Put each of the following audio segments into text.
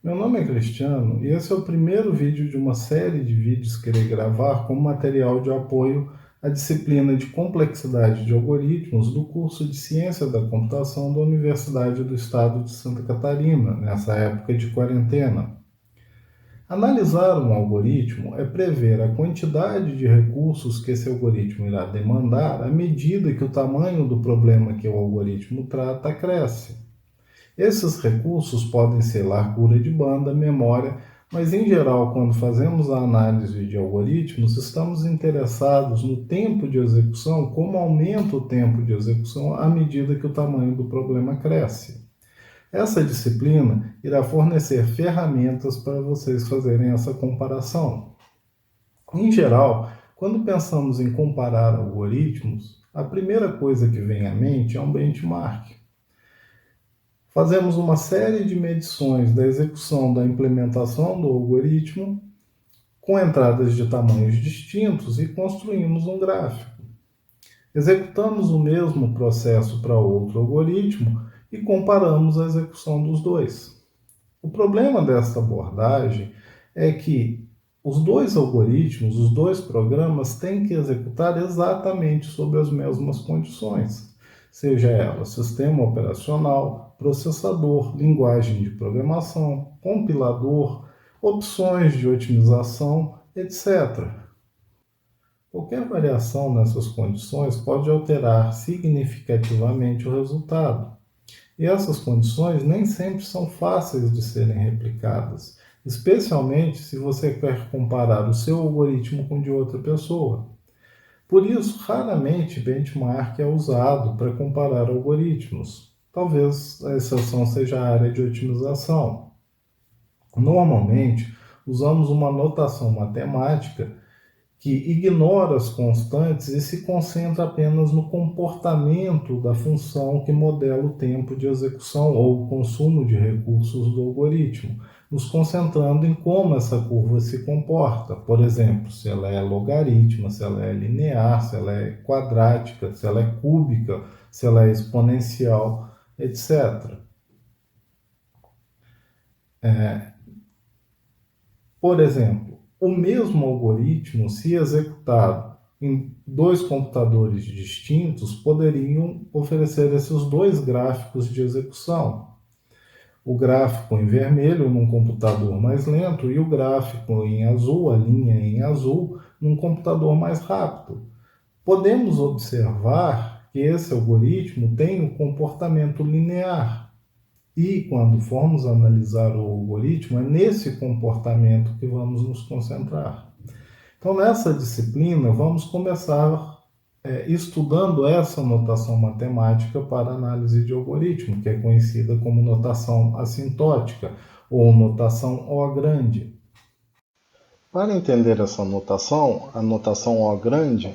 Meu nome é Cristiano e esse é o primeiro vídeo de uma série de vídeos que irei gravar como material de apoio à disciplina de complexidade de algoritmos do curso de Ciência da Computação da Universidade do Estado de Santa Catarina, nessa época de quarentena. Analisar um algoritmo é prever a quantidade de recursos que esse algoritmo irá demandar à medida que o tamanho do problema que o algoritmo trata cresce. Esses recursos podem ser largura de banda, memória, mas em geral, quando fazemos a análise de algoritmos, estamos interessados no tempo de execução, como aumenta o tempo de execução à medida que o tamanho do problema cresce. Essa disciplina irá fornecer ferramentas para vocês fazerem essa comparação. Em geral, quando pensamos em comparar algoritmos, a primeira coisa que vem à mente é um benchmark. Fazemos uma série de medições da execução da implementação do algoritmo com entradas de tamanhos distintos e construímos um gráfico. Executamos o mesmo processo para outro algoritmo e comparamos a execução dos dois. O problema desta abordagem é que os dois algoritmos, os dois programas, têm que executar exatamente sob as mesmas condições, seja ela sistema operacional, processador, linguagem de programação, compilador, opções de otimização, etc. Qualquer variação nessas condições pode alterar significativamente o resultado. E essas condições nem sempre são fáceis de serem replicadas, especialmente se você quer comparar o seu algoritmo com o de outra pessoa. Por isso, raramente benchmark é usado para comparar algoritmos. Talvez a exceção seja a área de otimização. Normalmente, usamos uma notação matemática que ignora as constantes e se concentra apenas no comportamento da função que modela o tempo de execução ou o consumo de recursos do algoritmo, nos concentrando em como essa curva se comporta. Por exemplo, se ela é logarítmica, se ela é linear, se ela é quadrática, se ela é cúbica, se ela é exponencial, etc. Por exemplo, o mesmo algoritmo, se executado em dois computadores distintos, poderiam oferecer esses dois gráficos de execução. O gráfico em vermelho num computador mais lento e o gráfico em azul, a linha em azul, num computador mais rápido. Podemos observar que esse algoritmo tem um comportamento linear, e quando formos analisar o algoritmo, é nesse comportamento que vamos nos concentrar. Então, nessa disciplina, vamos começar estudando essa notação matemática para análise de algoritmo, que é conhecida como notação assintótica ou notação O grande. Para entender essa notação, a notação O grande,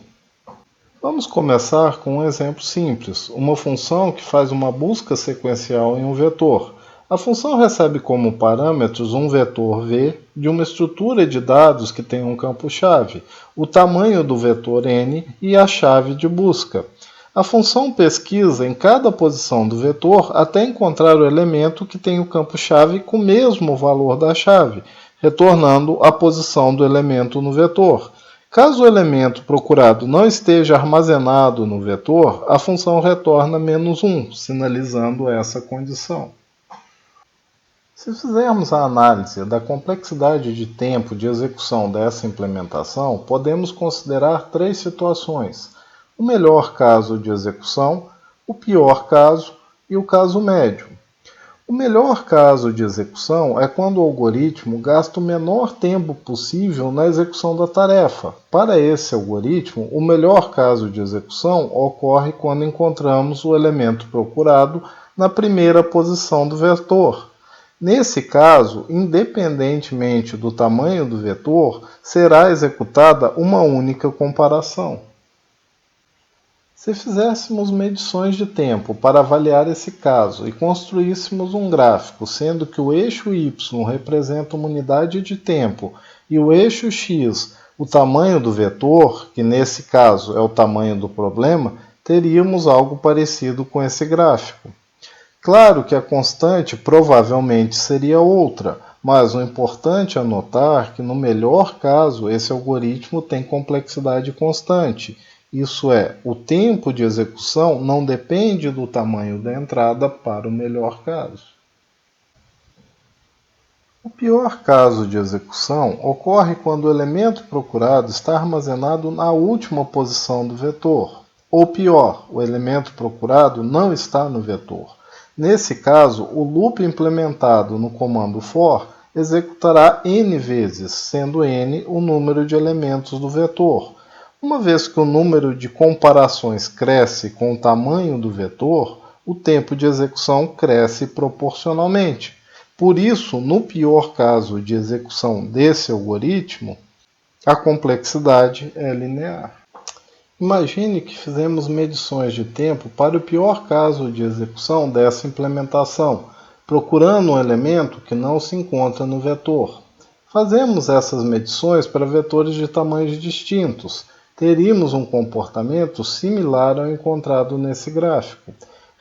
vamos começar com um exemplo simples, uma função que faz uma busca sequencial em um vetor. A função recebe como parâmetros um vetor v de uma estrutura de dados que tem um campo-chave, o tamanho do vetor n e a chave de busca. A função pesquisa em cada posição do vetor até encontrar o elemento que tem o campo-chave com o mesmo valor da chave, retornando a posição do elemento no vetor. Caso o elemento procurado não esteja armazenado no vetor, a função retorna -1, sinalizando essa condição. Se fizermos a análise da complexidade de tempo de execução dessa implementação, podemos considerar três situações: o melhor caso de execução, o pior caso e o caso médio. O melhor caso de execução é quando o algoritmo gasta o menor tempo possível na execução da tarefa. Para esse algoritmo, o melhor caso de execução ocorre quando encontramos o elemento procurado na primeira posição do vetor. Nesse caso, independentemente do tamanho do vetor, será executada uma única comparação. Se fizéssemos medições de tempo para avaliar esse caso e construíssemos um gráfico, sendo que o eixo y representa uma unidade de tempo e o eixo x o tamanho do vetor, que nesse caso é o tamanho do problema, teríamos algo parecido com esse gráfico. Claro que a constante provavelmente seria outra, Mas o importante é notar que, no melhor caso, esse algoritmo tem complexidade constante. Isso é, o tempo de execução não depende do tamanho da entrada para o melhor caso. O pior caso de execução ocorre quando o elemento procurado está armazenado na última posição do vetor. Ou pior, o elemento procurado não está no vetor. Nesse caso, o loop implementado no comando for executará n vezes, sendo n o número de elementos do vetor. Uma vez que o número de comparações cresce com o tamanho do vetor, o tempo de execução cresce proporcionalmente. Por isso, no pior caso de execução desse algoritmo, a complexidade é linear. Imagine que fizemos medições de tempo para o pior caso de execução dessa implementação, procurando um elemento que não se encontra no vetor. Fazemos essas medições para vetores de tamanhos distintos. Teríamos um comportamento similar ao encontrado nesse gráfico.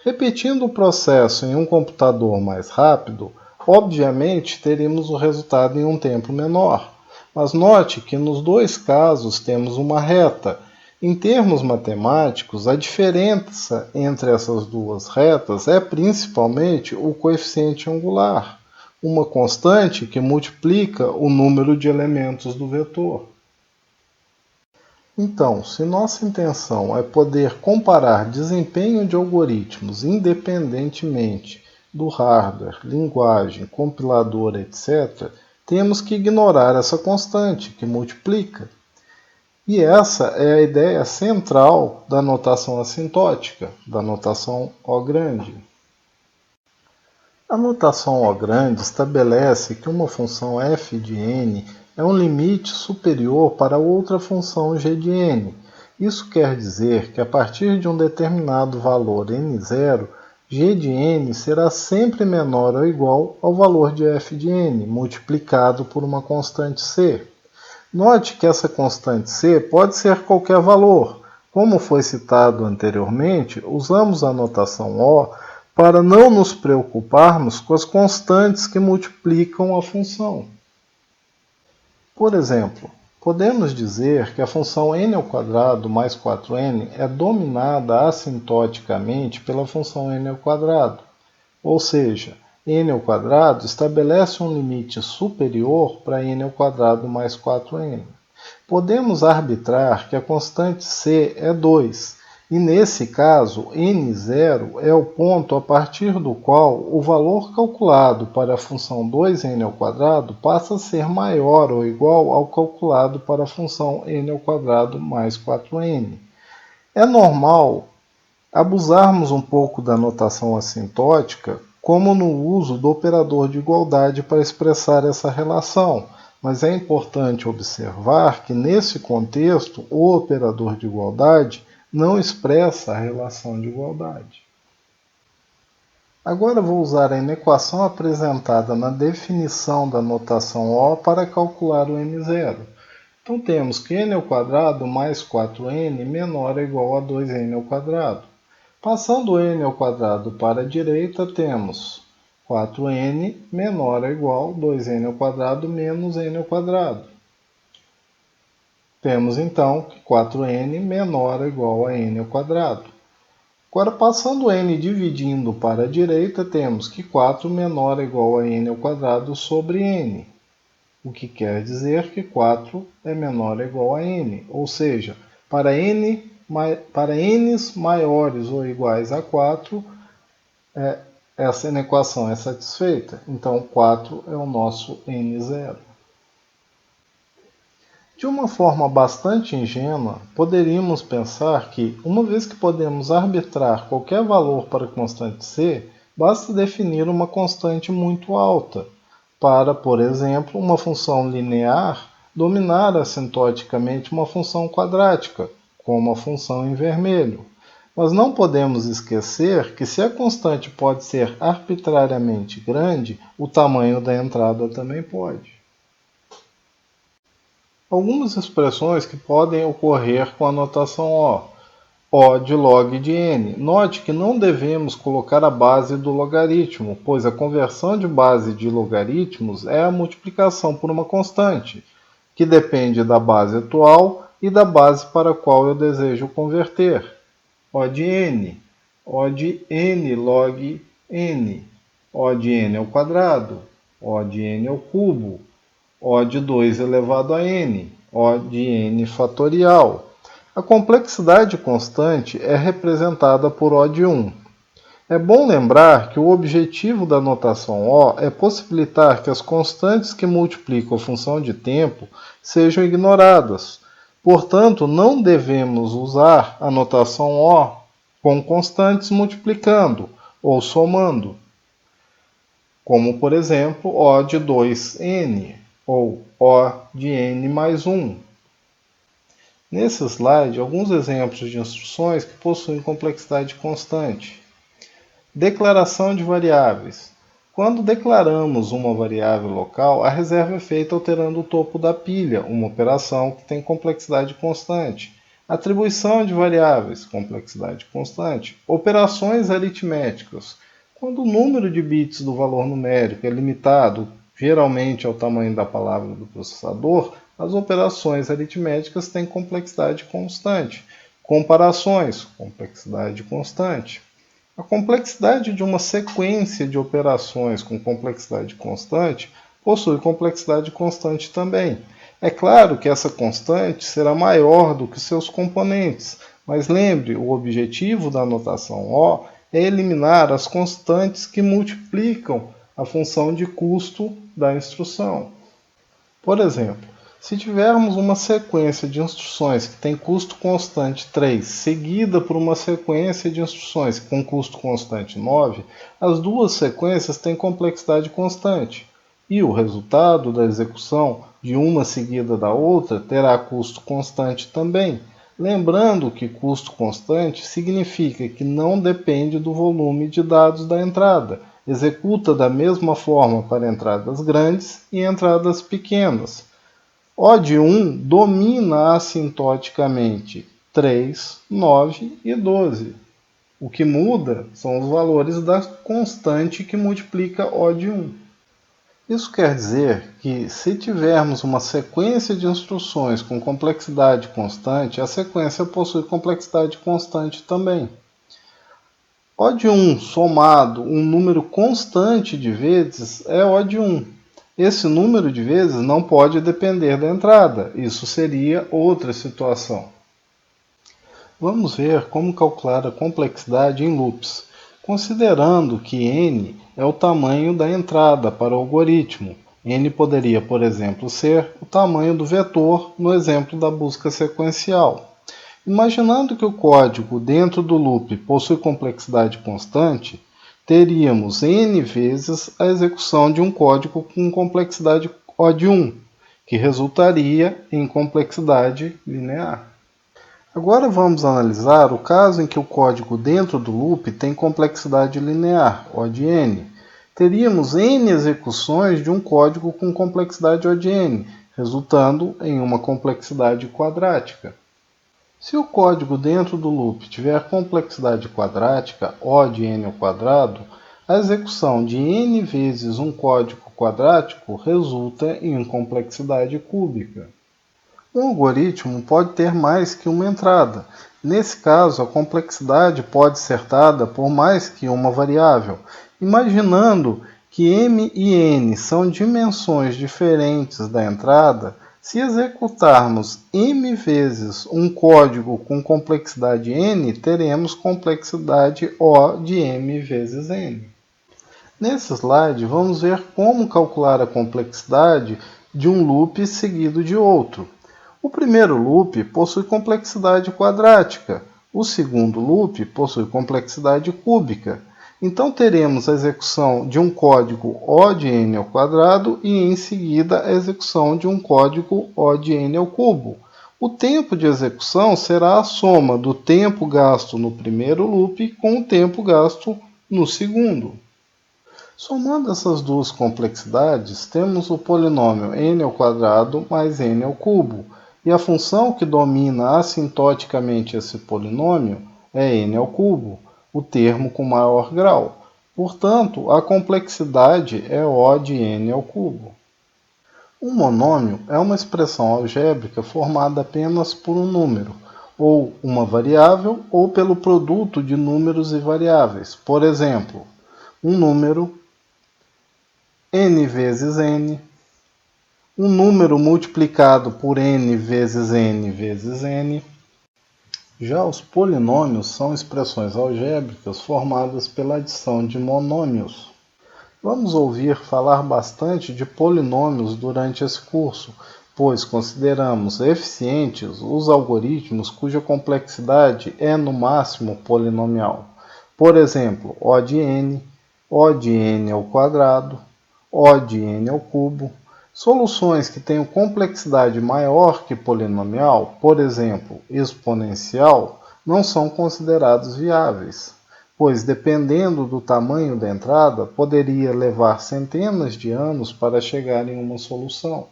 Repetindo o processo em um computador mais rápido, obviamente teríamos o resultado em um tempo menor. Mas note que nos dois casos temos uma reta. Em termos matemáticos, a diferença entre essas duas retas é principalmente o coeficiente angular, uma constante que multiplica o número de elementos do vetor. Então, se nossa intenção é poder comparar desempenho de algoritmos independentemente do hardware, linguagem, compilador, etc., temos que ignorar essa constante que multiplica. E essa é a ideia central da notação assintótica, da notação O grande. A notação O grande estabelece que uma função f de n é um limite superior para outra função g de n. Isso quer dizer que a partir de um determinado valor n0, g de n será sempre menor ou igual ao valor de f de n, multiplicado por uma constante c. Note que essa constante c pode ser qualquer valor. Como foi citado anteriormente, usamos a notação O para não nos preocuparmos com as constantes que multiplicam a função. Por exemplo, podemos dizer que a função n² mais 4n é dominada assintoticamente pela função n², ou seja, n² estabelece um limite superior para n² mais 4n. Podemos arbitrar que a constante c é 2, e nesse caso, n0 é o ponto a partir do qual o valor calculado para a função 2n² passa a ser maior ou igual ao calculado para a função n² mais 4n. É normal abusarmos um pouco da notação assintótica, como no uso do operador de igualdade para expressar essa relação, mas é importante observar que, nesse contexto, o operador de igualdade não expressa a relação de igualdade. Agora vou usar a inequação apresentada na definição da notação O para calcular o n0. Então temos que n² mais 4n menor ou igual a 2n². Passando o n² para a direita, temos 4n menor ou igual a 2n² menos n². Temos então que 4n menor ou igual a n². Agora, passando n dividindo para a direita, temos que 4 menor ou igual a n² sobre n, o que quer dizer que 4 é menor ou igual a n, ou seja, para n's maiores ou iguais a 4, essa inequação é satisfeita. Então, 4 é o nosso n0. De uma forma bastante ingênua, poderíamos pensar que, uma vez que podemos arbitrar qualquer valor para a constante c, basta definir uma constante muito alta para, por exemplo, uma função linear dominar assintoticamente uma função quadrática, como a função em vermelho. Mas não podemos esquecer que, se a constante pode ser arbitrariamente grande, o tamanho da entrada também pode. Algumas expressões que podem ocorrer com a notação O. O de log de n. Note que não devemos colocar a base do logaritmo, pois a conversão de base de logaritmos é a multiplicação por uma constante, que depende da base atual e da base para a qual eu desejo converter. O de n. O de n log n. O de n ao quadrado. O de n ao cubo. O de 2 elevado a n. O de n fatorial. A complexidade constante é representada por O de 1. É bom lembrar que o objetivo da notação O é possibilitar que as constantes que multiplicam a função de tempo sejam ignoradas. Portanto, não devemos usar a notação O com constantes multiplicando ou somando, como por exemplo O de 2n ou O de n mais 1. Nesse slide, alguns exemplos de instruções que possuem complexidade constante. Declaração de variáveis. Quando declaramos uma variável local, a reserva é feita alterando o topo da pilha, uma operação que tem complexidade constante. Atribuição de variáveis, complexidade constante. Operações aritméticas. Quando o número de bits do valor numérico é limitado, geralmente ao tamanho da palavra do processador, as operações aritméticas têm complexidade constante. Comparações, complexidade constante. A complexidade de uma sequência de operações com complexidade constante possui complexidade constante também. É claro que essa constante será maior do que seus componentes, mas lembre, o objetivo da notação O é eliminar as constantes que multiplicam a função de custo da instrução. Por exemplo, se tivermos uma sequência de instruções que tem custo constante 3, seguida por uma sequência de instruções com custo constante 9, as duas sequências têm complexidade constante, e o resultado da execução de uma seguida da outra terá custo constante também. Lembrando que custo constante significa que não depende do volume de dados da entrada, executa da mesma forma para entradas grandes e entradas pequenas. O de 1 domina assintoticamente 3, 9 e 12. O que muda são os valores da constante que multiplica O de 1. Isso quer dizer que, se tivermos uma sequência de instruções com complexidade constante, a sequência possui complexidade constante também. O de 1 somado um número constante de vezes é O de 1. Esse número de vezes não pode depender da entrada, isso seria outra situação. Vamos ver como calcular a complexidade em loops, considerando que n é o tamanho da entrada para o algoritmo. N poderia, por exemplo, ser o tamanho do vetor no exemplo da busca sequencial. Imaginando que o código dentro do loop possui complexidade constante, teríamos n vezes a execução de um código com complexidade O de 1, que resultaria em complexidade linear. Agora vamos analisar o caso em que o código dentro do loop tem complexidade linear, O de n. Teríamos n execuções de um código com complexidade O de n, resultando em uma complexidade quadrática. Se o código dentro do loop tiver complexidade quadrática, O de n ao quadrado, a execução de n vezes um código quadrático resulta em complexidade cúbica. Um algoritmo pode ter mais que uma entrada. Nesse caso, a complexidade pode ser dada por mais que uma variável. Imaginando que m e n são dimensões diferentes da entrada, se executarmos m vezes um código com complexidade n, teremos complexidade O de m vezes n. Nesse slide, vamos ver como calcular a complexidade de um loop seguido de outro. O primeiro loop possui complexidade quadrática, o segundo loop possui complexidade cúbica. Então teremos a execução de um código O de n ao quadrado e em seguida a execução de um código O de n ao cubo. O tempo de execução será a soma do tempo gasto no primeiro loop com o tempo gasto no segundo. Somando essas duas complexidades, temos o polinômio n ao quadrado mais n ao cubo. E a função que domina assintoticamente esse polinômio é n ao cubo, o termo com maior grau. Portanto, a complexidade é O de n ao cubo. Um monômio é uma expressão algébrica formada apenas por um número, ou uma variável, ou pelo produto de números e variáveis. Por exemplo, um número n vezes n, um número multiplicado por n vezes n vezes n. Já os polinômios são expressões algébricas formadas pela adição de monômios. Vamos ouvir falar bastante de polinômios durante esse curso, pois consideramos eficientes os algoritmos cuja complexidade é no máximo polinomial. Por exemplo, O de n, O de n ao quadrado, O de n ao cubo. Soluções que tenham complexidade maior que polinomial, por exemplo, exponencial, não são considerados viáveis, pois, dependendo do tamanho da entrada, poderia levar centenas de anos para chegar em uma solução.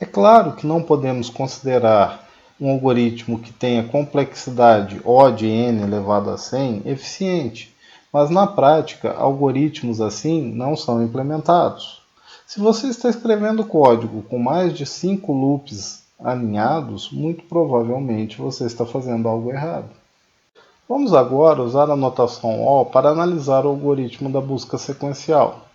É claro que não podemos considerar um algoritmo que tenha complexidade O de n elevado a 100 eficiente, mas na prática, algoritmos assim não são implementados. Se você está escrevendo código com mais de 5 loops alinhados, muito provavelmente você está fazendo algo errado. Vamos agora usar a notação O para analisar o algoritmo da busca sequencial.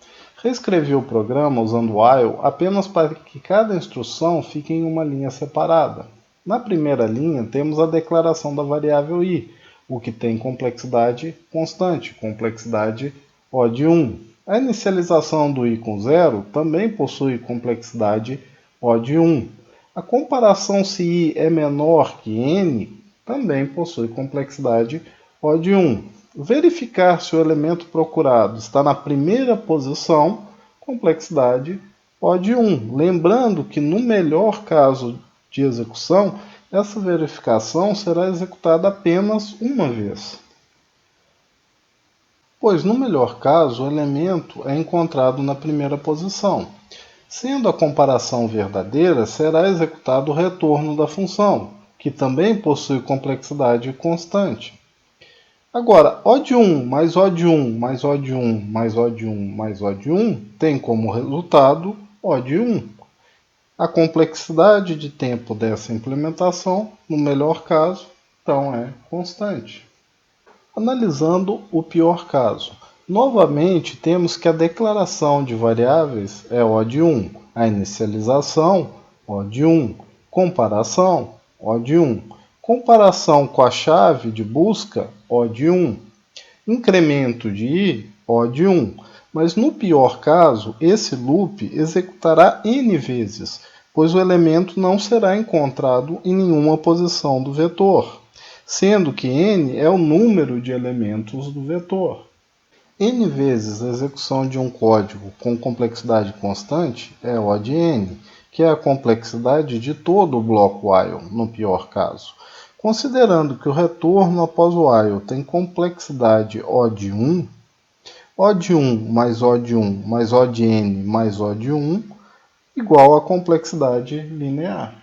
Reescrevi o programa usando while apenas para que cada instrução fique em uma linha separada. Na primeira linha, temos a declaração da variável i, o que tem complexidade constante, complexidade O de 1. A inicialização do i com 0 também possui complexidade O de 1. A comparação se i é menor que n também possui complexidade O de 1. Verificar se o elemento procurado está na primeira posição, complexidade O de 1. Lembrando que no melhor caso de execução, essa verificação será executada apenas uma vez. Pois no melhor caso, o elemento é encontrado na primeira posição. Sendo a comparação verdadeira, será executado o retorno da função, que também possui complexidade constante. Agora, O de 1 mais O de 1 mais O de 1 mais O de 1 mais O de 1 tem como resultado O de 1. A complexidade de tempo dessa implementação, no melhor caso, então é constante. Analisando o pior caso. Novamente, temos que a declaração de variáveis é O de 1, a inicialização, O de 1, comparação, O de 1, comparação com a chave de busca, O de 1, incremento de i, O de 1. Mas no pior caso, esse loop executará n vezes, pois o elemento não será encontrado em nenhuma posição do vetor, sendo que n é o número de elementos do vetor. N vezes a execução de um código com complexidade constante é O de n, que é a complexidade de todo o bloco while, no pior caso. Considerando que o retorno após o while tem complexidade O de 1, O de 1 mais O de 1 mais O de n mais O de 1 igual a complexidade linear.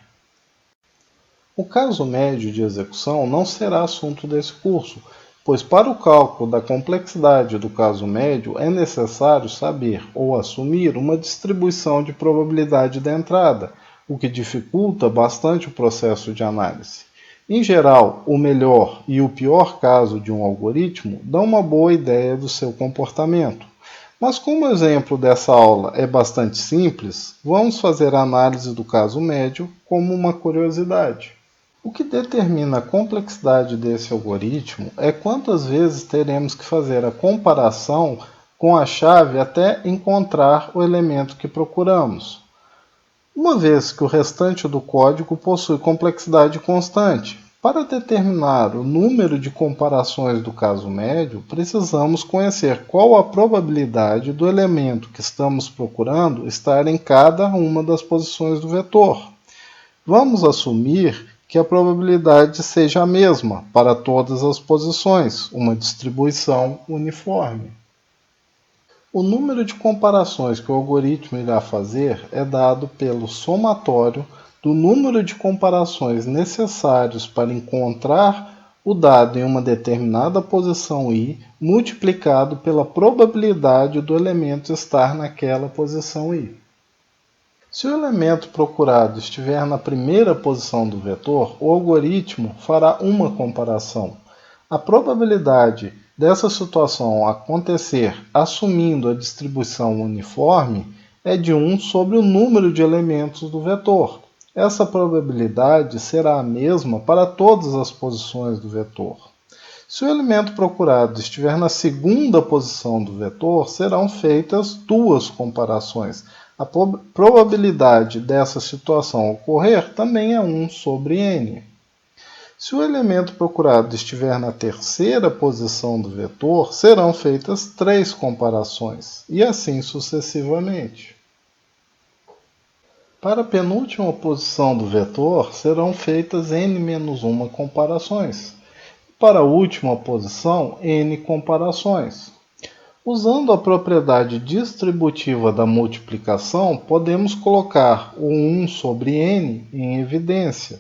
O caso médio de execução não será assunto desse curso, pois para o cálculo da complexidade do caso médio é necessário saber ou assumir uma distribuição de probabilidade da entrada, o que dificulta bastante o processo de análise. Em geral, o melhor e o pior caso de um algoritmo dão uma boa ideia do seu comportamento. Mas como o exemplo dessa aula é bastante simples, vamos fazer a análise do caso médio como uma curiosidade. O que determina a complexidade desse algoritmo é quantas vezes teremos que fazer a comparação com a chave até encontrar o elemento que procuramos. Uma vez que o restante do código possui complexidade constante, para determinar o número de comparações do caso médio, precisamos conhecer qual a probabilidade do elemento que estamos procurando estar em cada uma das posições do vetor. Vamos assumir que a probabilidade seja a mesma para todas as posições, uma distribuição uniforme. O número de comparações que o algoritmo irá fazer é dado pelo somatório do número de comparações necessários para encontrar o dado em uma determinada posição i, multiplicado pela probabilidade do elemento estar naquela posição i. Se o elemento procurado estiver na primeira posição do vetor, o algoritmo fará uma comparação. A probabilidade dessa situação acontecer assumindo a distribuição uniforme é de 1 sobre o número de elementos do vetor. Essa probabilidade será a mesma para todas as posições do vetor. Se o elemento procurado estiver na segunda posição do vetor, serão feitas duas comparações. A probabilidade dessa situação ocorrer também é 1 sobre n. Se o elemento procurado estiver na terceira posição do vetor, serão feitas 3 comparações, e assim sucessivamente. Para a penúltima posição do vetor, serão feitas n-1 comparações. Para a última posição, n comparações. Usando a propriedade distributiva da multiplicação, podemos colocar o 1 sobre n em evidência.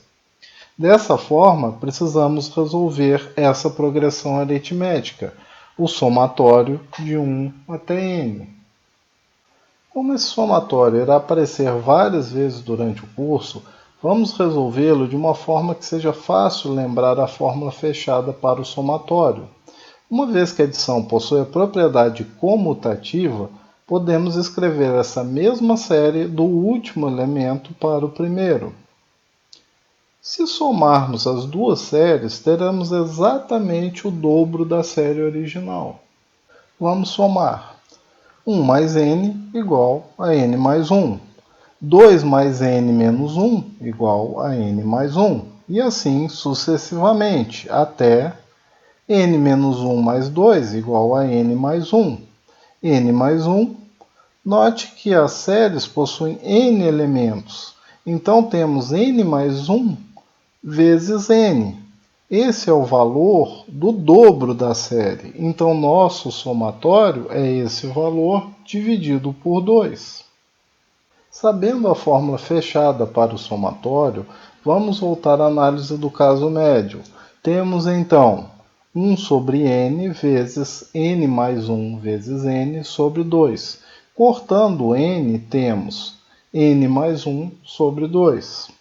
Dessa forma, precisamos resolver essa progressão aritmética, o somatório de 1 até n. Como esse somatório irá aparecer várias vezes durante o curso, vamos resolvê-lo de uma forma que seja fácil lembrar a fórmula fechada para o somatório. Uma vez que a adição possui a propriedade comutativa, podemos escrever essa mesma série do último elemento para o primeiro. Se somarmos as duas séries, teremos exatamente o dobro da série original. Vamos somar. 1 mais n igual a n mais 1. 2 mais n menos 1 igual a n mais 1. E assim sucessivamente, até n menos 1 mais 2 igual a n mais 1. n mais 1. Note que as séries possuem n elementos. Então temos n mais 1 vezes n. Esse é o valor do dobro da série. Então nosso somatório é esse valor dividido por 2. Sabendo a fórmula fechada para o somatório, vamos voltar à análise do caso médio. Temos então 1 sobre n vezes n mais 1 vezes n sobre 2. Cortando n, temos n mais 1 sobre 2.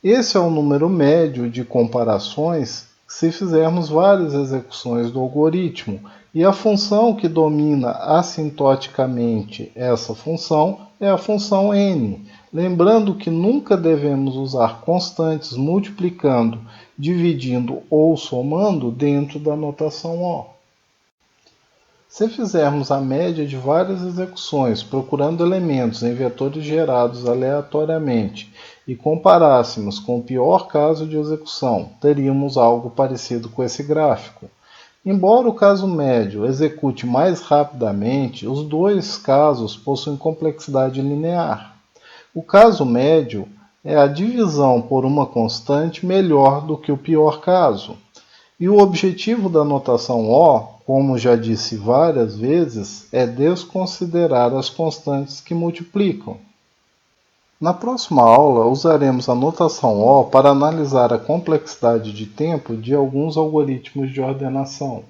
Esse é o número médio de comparações se fizermos várias execuções do algoritmo, e a função que domina assintoticamente essa função é a função n. Lembrando que nunca devemos usar constantes multiplicando, dividindo ou somando dentro da notação O. Se fizermos a média de várias execuções, procurando elementos em vetores gerados aleatoriamente, e comparássemos com o pior caso de execução, teríamos algo parecido com esse gráfico. Embora o caso médio execute mais rapidamente, os dois casos possuem complexidade linear. O caso médio é a divisão por uma constante melhor do que o pior caso. E o objetivo da notação O, como já disse várias vezes, é desconsiderar as constantes que multiplicam. Na próxima aula, usaremos a notação O para analisar a complexidade de tempo de alguns algoritmos de ordenação.